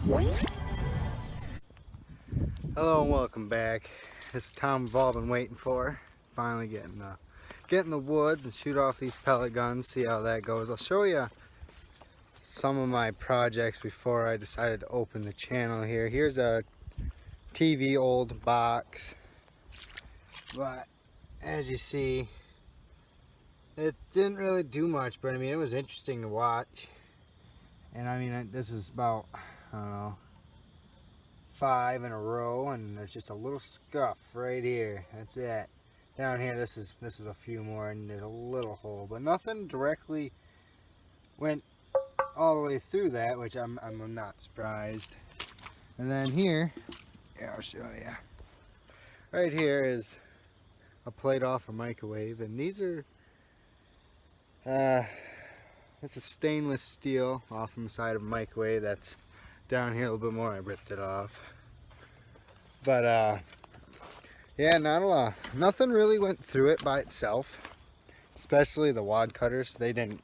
Hello and welcome back. It's the time we've all been waiting for. Finally get in the woods and shoot off these pellet guns, see how that goes. I'll show you some of my projects before I decided to open the channel here. Here's a TV old box, but as you see, it didn't really do much, but I mean, it was interesting to watch. And I mean, this is about, I don't know, 5 in a row, and there's just a little scuff right here. That's it. Down here, this was a few more, and there's a little hole, but nothing directly went all the way through that, which I'm not surprised. And then here, yeah, I'll show you. Right here is a plate off a microwave, and these are it's a stainless steel off from the side of a microwave. That's down here a little bit more. I ripped it off, but yeah, nothing really went through it by itself, especially the wad cutters. They didn't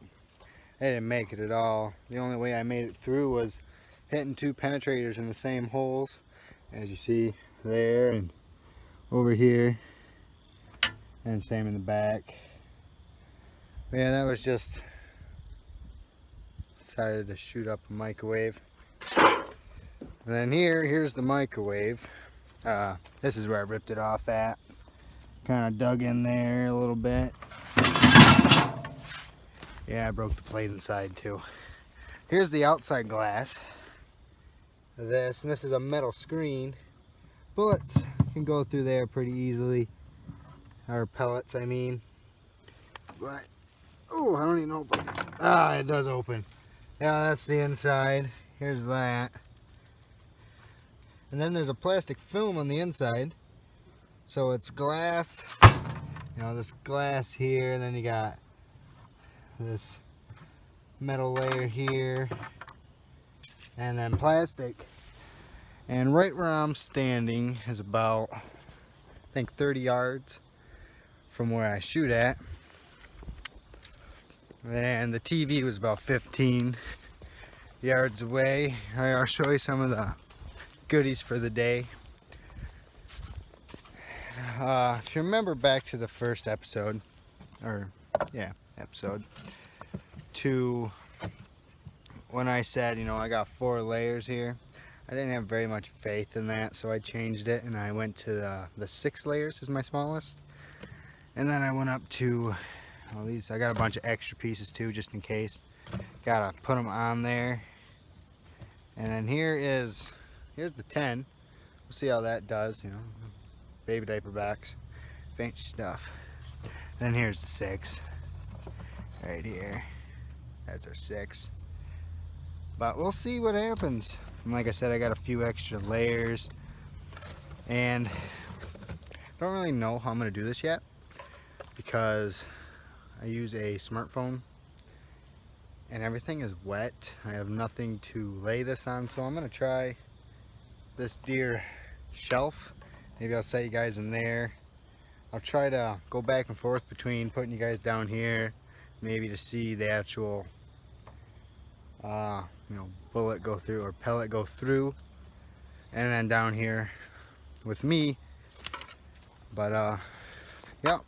make it at all. The only way I made it through was hitting 2 penetrators in the same holes, as you see there and over here, and same in the back. But yeah, that was just decided to shoot up a microwave. And then here's the microwave. This is where I ripped it off at. Kind of dug in there a little bit. Yeah, I broke the plate inside too. Here's the outside glass of this, and this is a metal screen. Bullets can go through there pretty easily, or pellets, I mean. But oh, I don't even know. It does open. Yeah, that's the inside. Here's that. And then there's a plastic film on the inside, so it's glass, you know, this glass here, and then you got this metal layer here, and then plastic. And right where I'm standing is about, I think, 30 yards from where I shoot at, and the TV was about 15 yards away. I'll show you some of the goodies for the day. If you remember back to the first episode, episode 2, when I said, you know, I got 4 layers here, I didn't have very much faith in that, so I changed it and I went to the 6 layers is my smallest. And then I went up to, well, these, I got a bunch of extra pieces too, just in case. Gotta put them on there. And then here's the 10. We'll see how that does, you know. Baby diaper backs, fancy stuff. Then here's the 6. Right here. That's our 6. But we'll see what happens. And like I said, I got a few extra layers. And I don't really know how I'm going to do this yet, because I use a smartphone and everything is wet. I have nothing to lay this on, so I'm going to try this deer shelf. Maybe I'll set you guys in there. I'll try to go back and forth between putting you guys down here, maybe to see the actual bullet go through, or pellet go through, and then down here with me. But yep,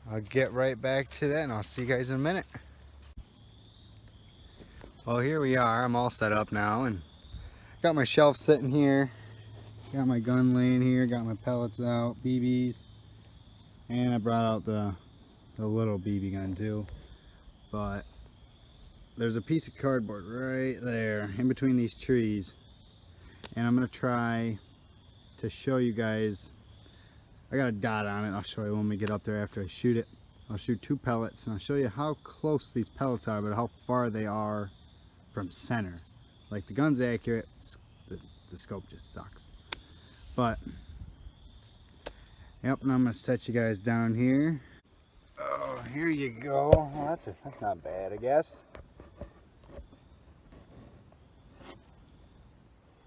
I'll get right back to that and I'll see you guys in a minute. Well, here we are. I'm all set up now and got my shelf sitting here, got my gun laying here, got my pellets out, BBs, and I brought out the little BB gun too. But there's a piece of cardboard right there in between these trees, and I'm gonna try to show you guys. I got a dot on it. I'll show you when we get up there after I shoot it. I'll shoot 2 pellets and I'll show you how close these pellets are, but how far they are from center. Like, the gun's accurate, the scope just sucks. But yep, and I'm gonna set you guys down here. Oh, here you go. Well, that's not bad, I guess.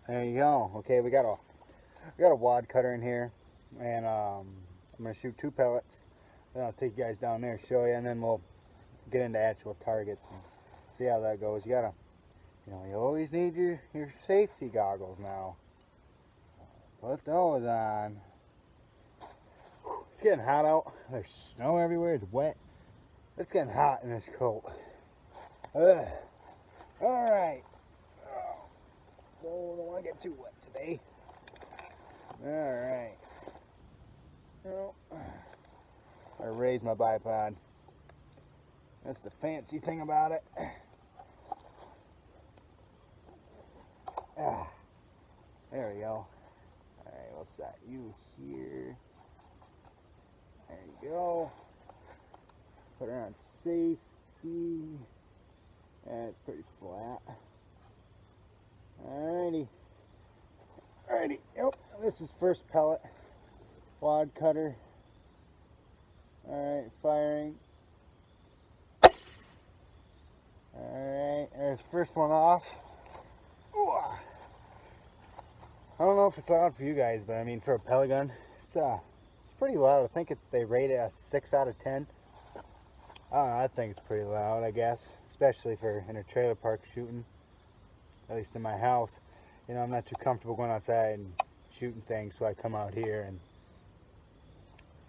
There you go. Okay, we got a wad cutter in here, and I'm gonna shoot 2 pellets. Then I'll take you guys down there, show you, and then we'll get into actual targets and see how that goes. You You know, you always need your safety goggles now. Put those on. It's getting hot out. There's snow everywhere. It's wet. It's getting hot in this coat. All right. Oh, don't want to get too wet today. All right. Oh, I raised my bipod. That's the fancy thing about it. There we go. Alright, we'll set you here. There you go. Put her on safety. That's pretty flat. Alrighty. Alrighty. Yep. This is first pellet. Wad cutter. Alright, firing. Alright, there's the first one off. Ooh. I don't know if it's loud for you guys, but I mean for a pellet gun, it's pretty loud. I think they rate it a 6 out of 10. I don't know, I think it's pretty loud, I guess, especially for in a trailer park shooting. At least in my house, you know, I'm not too comfortable going outside and shooting things, so I come out here and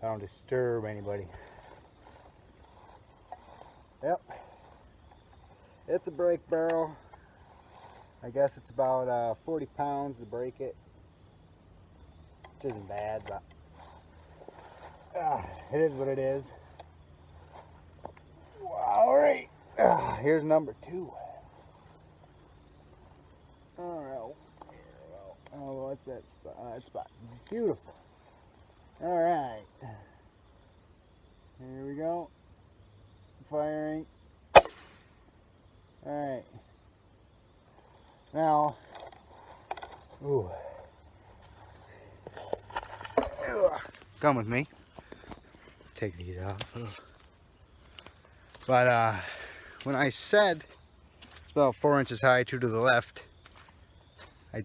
so I don't disturb anybody. Yep, it's a break barrel. I guess it's about 40 pounds to break it, which isn't bad, but it is what it is. Alright, here's number 2. Alright, oh, what's that spot? That spot, beautiful. Alright, here we go, firing. Alright. Now, ooh, come with me. Take these out. But when I said it's about 4 inches high, 2 to the left, I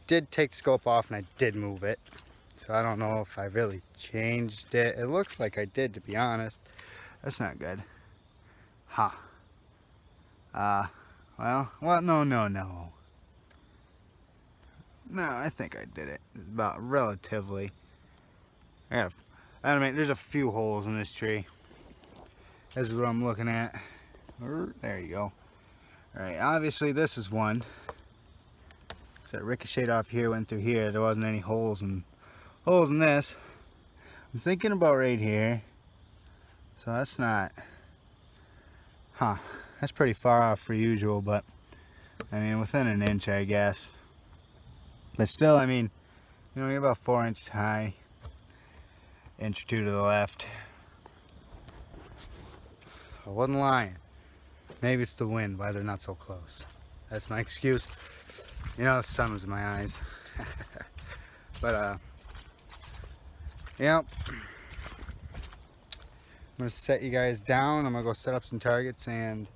did take the scope off and I did move it. So I don't know if I really changed it. It looks like I did, to be honest. That's not good. Huh. Well, no. No, I think I did it. It's about relatively. I mean, there's a few holes in this tree. This is what I'm looking at. There you go. Alright, obviously this is one. So it ricocheted off here, went through here. There wasn't any holes in this. I'm thinking about right here. So that's not. Huh. That's pretty far off for usual, but I mean within an inch, I guess. But still, I mean, you know, you're about 4 inches high, inch or 2 to the left. I wasn't lying. Maybe it's the wind, why they're not so close. That's my excuse. You know, the sun was in my eyes. But, yep. I'm gonna set you guys down. I'm gonna go set up some targets, and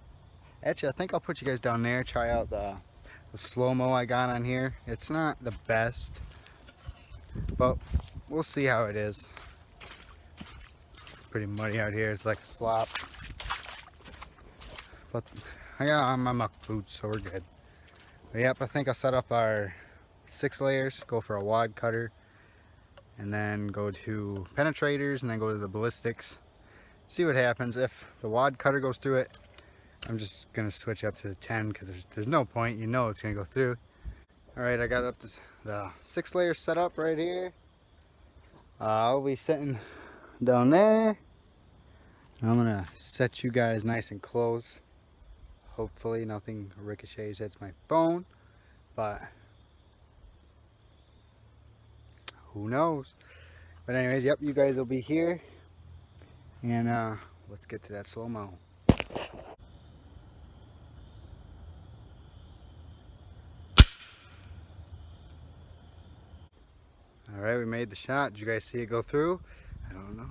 actually, I think I'll put you guys down there, try out the slow-mo I got on here. It's not the best, but we'll see how it is. It's pretty muddy out here. It's like a slop. But I got on my muck boots, so we're good. But yep, I think I'll set up our 6 layers, go for a wad cutter, and then go to penetrators, and then go to the ballistics. See what happens. If the wad cutter goes through it, I'm just gonna switch up to the 10 because there's no point, you know it's gonna go through. Alright, I got up the 6 layers set up right here. I'll be sitting down there. I'm gonna set you guys nice and close. Hopefully nothing ricochets hits my phone, but who knows. But anyways, yep, you guys will be here, and let's get to that slow-mo. Alright, we made the shot. Did you guys see it go through? I don't know.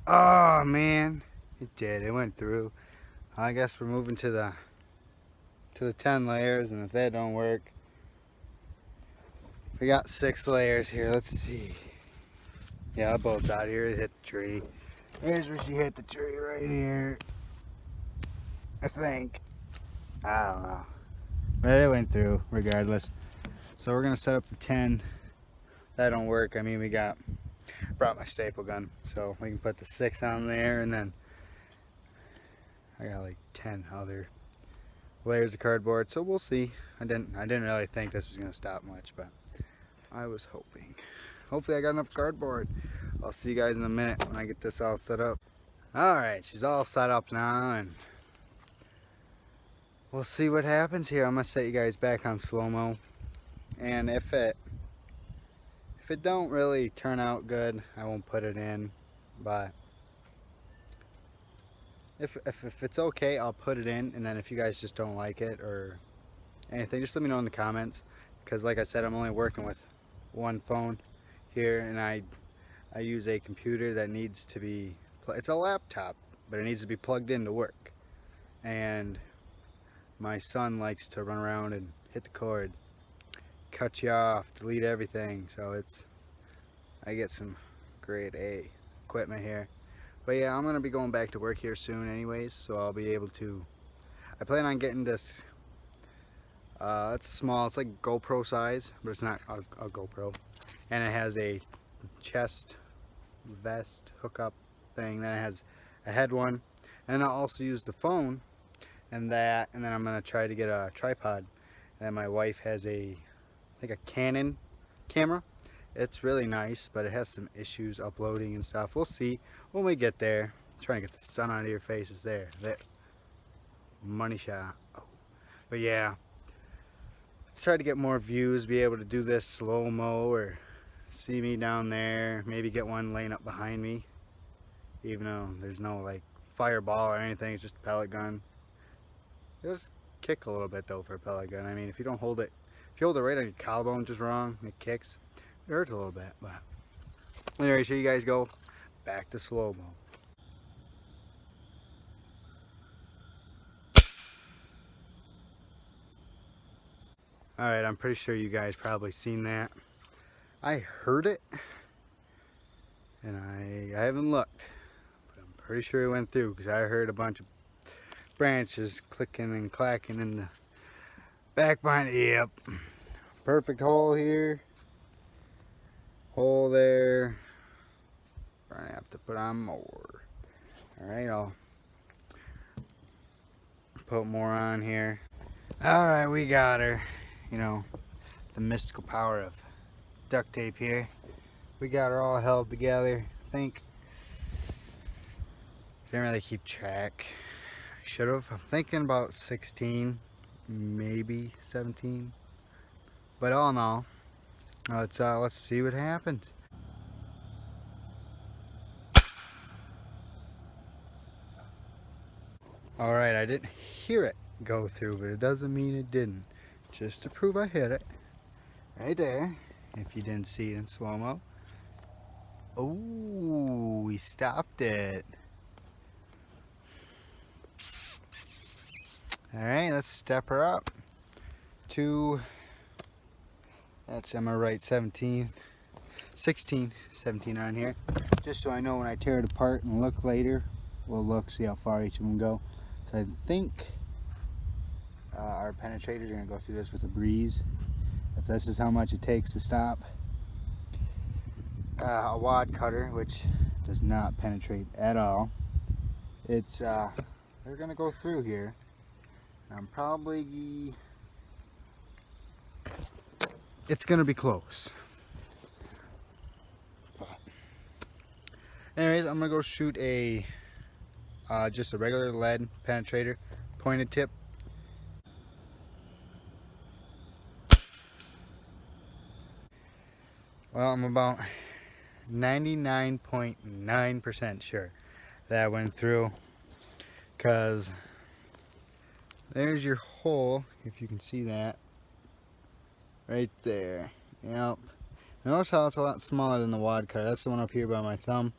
Oh man, it did. It went through. I guess we're moving to the 10 layers, and if that don't work, we got 6 layers here. Let's see. Yeah, the boat's out here. It hit the tree. Here's where she hit the tree, right here. I think. I don't know. But it went through regardless. So we're gonna set up the 10. That don't work. I mean, brought my staple gun, so we can put the 6 on there, and then I got like 10 other layers of cardboard. So we'll see. I didn't really think this was gonna stop much, but I was hoping. Hopefully I got enough cardboard. I'll see you guys in a minute when I get this all set up. Alright, she's all set up now, and we'll see what happens here. I'm gonna set you guys back on slow-mo, and if it don't really turn out good, I won't put it in, but if it's okay, I'll put it in, and then if you guys just don't like it or anything, just let me know in the comments, because like I said, I'm only working with one phone here, and I use a computer that needs to be, it's a laptop, but it needs to be plugged in to work, and my son likes to run around and hit the cord, cut you off, delete everything, so I get some grade A equipment here. But yeah, I'm gonna be going back to work here soon anyways, so I'll be able to, I plan on getting this, it's small, it's like GoPro size, but it's not a GoPro, and it has a chest vest hookup thing, then it has a head one, and I'll also use the phone and then I'm gonna try to get a tripod, and my wife has a Canon camera. It's really nice, but it has some issues uploading and stuff. We'll see when we get there. I'm trying to get the sun out of your faces there. Money shot. Oh. But yeah, let's try to get more views, be able to do this slow-mo, or see me down there, maybe get one laying up behind me, even though there's no like fireball or anything, it's just a pellet gun. It does kick a little bit though for a pellet gun. I mean, if you hold it right on your collarbone just wrong, it kicks. It hurts a little bit, but anyways, here you guys go, back to slow-mo. Alright, I'm pretty sure you guys probably seen that. I heard it, and I haven't looked, but I'm pretty sure it went through, because I heard a bunch of branches clicking and clacking in the back behind. Yep, perfect hole here. Hole there. I have to put on more. Alright, I'll put more on here. Alright, we got her. You know, the mystical power of duct tape here. We got her all held together. I think. Didn't really keep track. I should have. I'm thinking about 16, maybe 17. But all in all, let's see what happens. Alright, I didn't hear it go through, but it doesn't mean it didn't. Just to prove I hit it. Right there. If you didn't see it in slow-mo. Oh, we stopped it. Alright, let's step her up to, that's, am I right, 17, 16, 17 on here. Just so I know when I tear it apart and look later, we'll look, see how far each of them go. So I think our penetrators are going to go through this with a breeze. If this is how much it takes to stop a wad cutter, which does not penetrate at all, it's they're going to go through here. I'm probably, it's going to be close. But anyways, I'm going to go shoot a just a regular lead penetrator, pointed tip. Well, I'm about 99.9% sure that went through, because there's your hole, if you can see that, right there. Yep. Notice how it's a lot smaller than the wad cutter. That's the one up here by my thumb.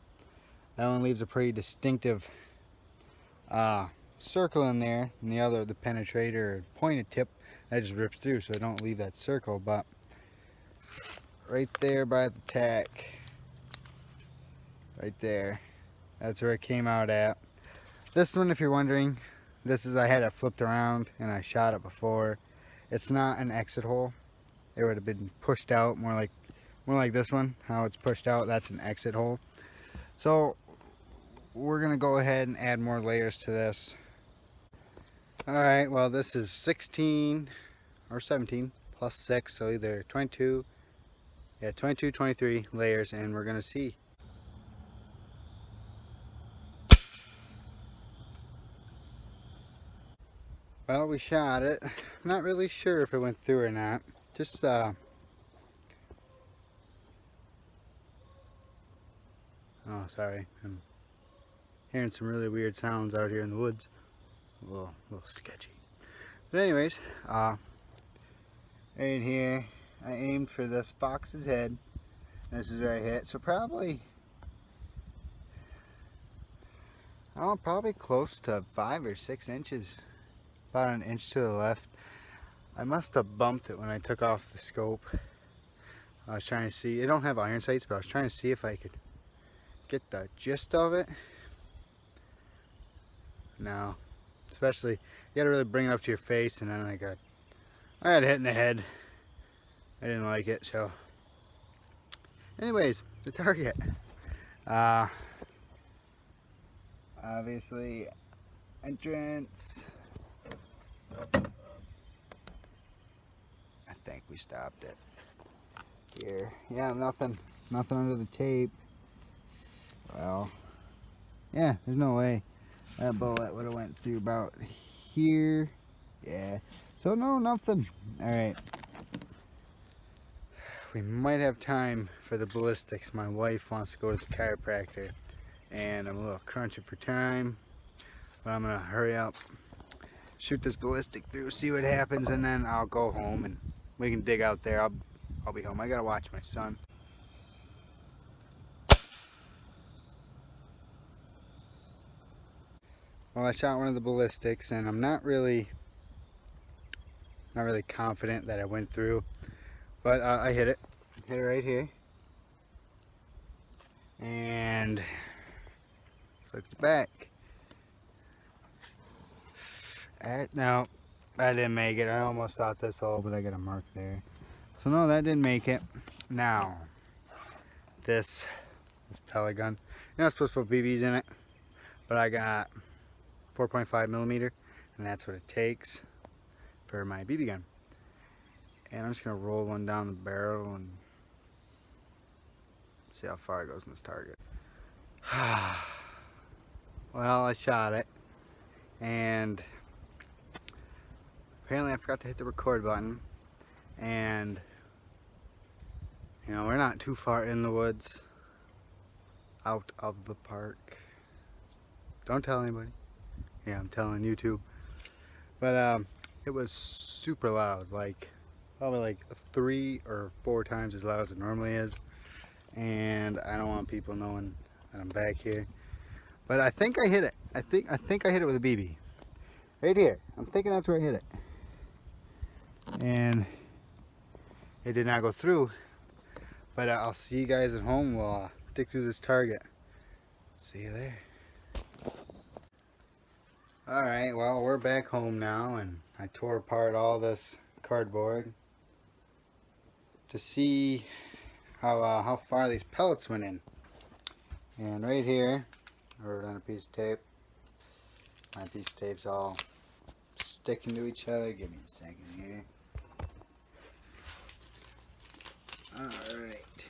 That one leaves a pretty distinctive circle in there, and the penetrator pointed tip, that just rips through, so don't leave that circle. But right there by the tack, right there, that's where it came out at. This one, if you're wondering, this is, I had it flipped around and I shot it before, It's not an exit hole. It would have been pushed out more like this one, how it's pushed out. That's an exit hole. So we're gonna go ahead and add more layers to this. All right, well, this is 16 or 17 plus 6, so either 22, 23 layers, and we're gonna see. Well, we shot it. I'm not really sure if it went through or not. Just oh, sorry, I'm hearing some really weird sounds out here in the woods. A little sketchy. But anyways, right here, I aimed for this fox's head. This is where I hit. So probably, probably close to 5 or 6 inches. About an inch to the left. I must have bumped it when I took off the scope. I was trying to see. I don't have iron sights, but I was trying to see if I could get the gist of it. No. Especially, you gotta really bring it up to your face, and then I got hit in the head. I didn't like it, so. Anyways, the target. Obviously, entrance. I think we stopped it here. Yeah, nothing under the tape. Well, yeah, there's no way that bullet would have went through about here. Yeah, so no, nothing. All right, we might have time for the ballistics. My wife wants to go to the chiropractor, and I'm a little crunchy for time, but I'm gonna hurry up, shoot this ballistic through, see what happens, and then I'll go home and we can dig out there. I'll be home. I gotta watch my son. Well, I shot one of the ballistics, and I'm not really confident that it went through, but I hit it right here, and let's look at the back. No, I didn't make it. I almost thought this hole, but I got a mark there. So no, that didn't make it. Now, this pellet gun, you're not supposed to put BBs in it, but I got 4.5 millimeter, and that's what it takes for my BB gun. And I'm just gonna roll one down the barrel and see how far it goes in this target. Well, I shot it, and apparently I forgot to hit the record button, and you know, we're not too far in the woods, out of the park. Don't tell anybody. Yeah, I'm telling you too. But it was super loud, like probably like 3 or 4 times as loud as it normally is, and I don't want people knowing that I'm back here. But I think I hit it. I think I hit it with a BB right here. I'm thinking that's where I hit it, and it did not go through. But I'll see you guys at home. We'll dig through this target. See you there. Alright, well, we're back home now, and I tore apart all this cardboard to see how far these pellets went in. And right here, I wrote on a piece of tape. My piece of tape's all sticking to each other. Give me a second here. Alright.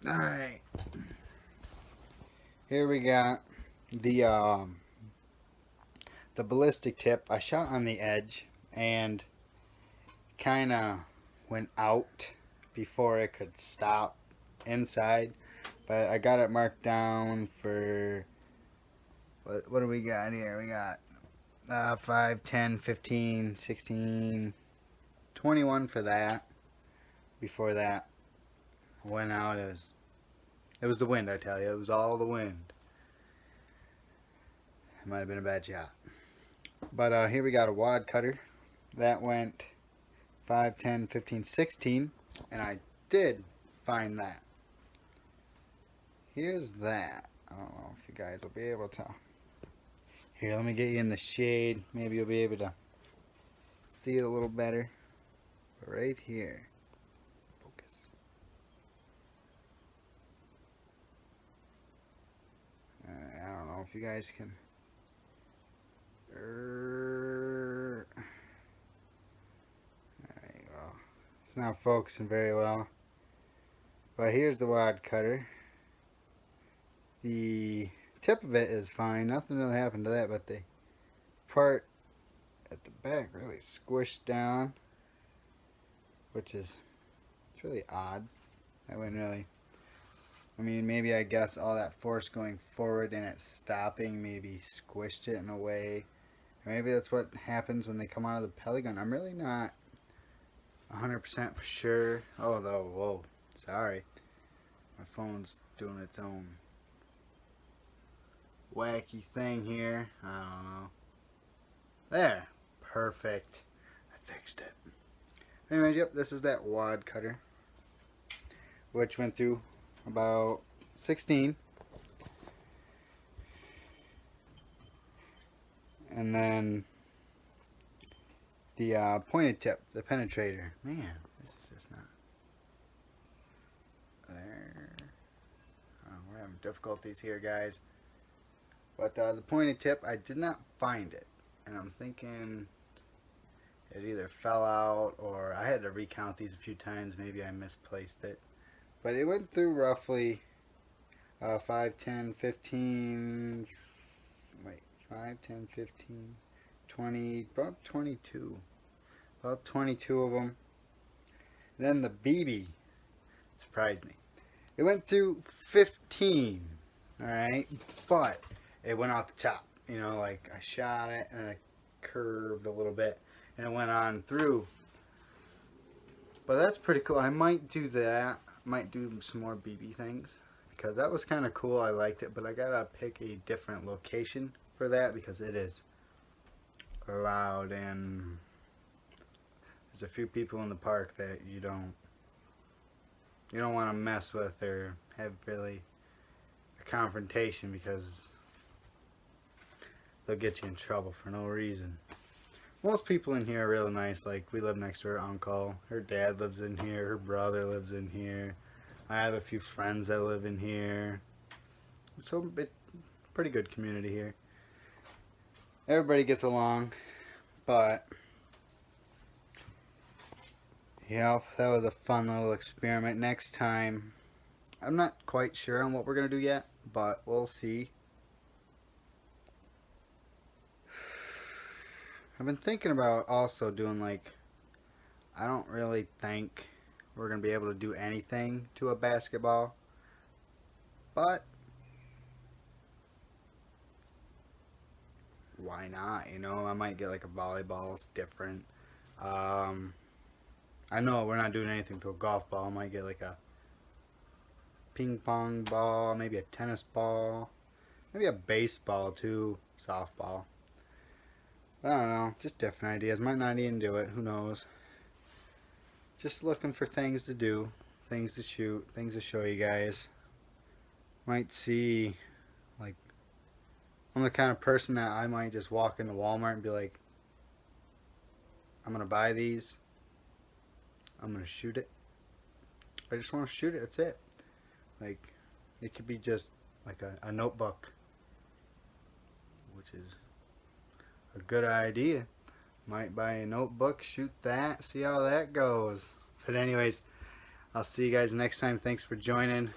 No. Alright. Here we got the ballistic tip. I shot on the edge and kind of went out before it could stop inside. But I got it marked down for, what do we got here? We got 5, 10, 15, 16, 21 for that. Before that went out, it was the wind, I tell you. It was all the wind. It might have been a bad shot. But here we got a wad cutter. That went 5, 10, 15, 16. And I did find that. Here's that. I don't know if you guys will be able to. Here, let me get you in the shade. Maybe you'll be able to see it a little better. But right here. Focus. I don't know if you guys can. There you go. It's not focusing very well. But here's the wad cutter. The tip of it is fine. Nothing really happened to that, but the part at the back really squished down, which is it's really odd. I wouldn't really. I mean, maybe I guess all that force going forward and it stopping maybe squished it in a way. Or maybe that's what happens when they come out of the pellet gun. I'm really not 100% for sure. Oh, no, whoa, sorry. My phone's doing its own wacky thing here. I don't know. There. Perfect. I fixed it. Anyways, yep, this is that wad cutter, which went through about 16. And then the pointed tip, the penetrator. Man, this is just not there. Oh, we're having difficulties here, guys. But the pointed tip, I did not find it. And I'm thinking it either fell out or I had to recount these a few times. Maybe I misplaced it. But it went through roughly 5, 10, 15, wait, 5, 10, 15, 20, about 22. About 22 of them. Then the BB surprised me. It went through 15, alright? But it went out the top. You know, like I shot it and it curved a little bit and it went on through. But that's pretty cool. I might do that. Might do some more BB things because that was kind of cool. I liked it, but I gotta pick a different location for that because it is loud and there's a few people in the park that you don't want to mess with or have really a confrontation because they'll get you in trouble for no reason. Most people in here are really nice. Like, we live next to her uncle. Her dad lives in here. Her brother lives in here. I have a few friends that live in here. So, it's a pretty good community here. Everybody gets along. But, yeah, that was a fun little experiment. Next time, I'm not quite sure on what we're going to do yet, but we'll see. I've been thinking about also doing like, I don't really think we're going to be able to do anything to a basketball, but why not, you know, I might get like a volleyball, it's different. I know we're not doing anything to a golf ball. I might get like a ping pong ball, maybe a tennis ball, maybe a baseball too, softball. I don't know, just different ideas. Might not even do it, who knows. Just looking for things to do, things to shoot, things to show you guys. Might see, like, I'm the kind of person that I might just walk into Walmart and be like, I'm going to buy these. I'm going to shoot it. I just want to shoot it, that's it. Like, it could be just like a notebook, which is a good idea. Might buy a notebook, shoot that, see how that goes. But anyways, I'll see you guys next time. Thanks for joining.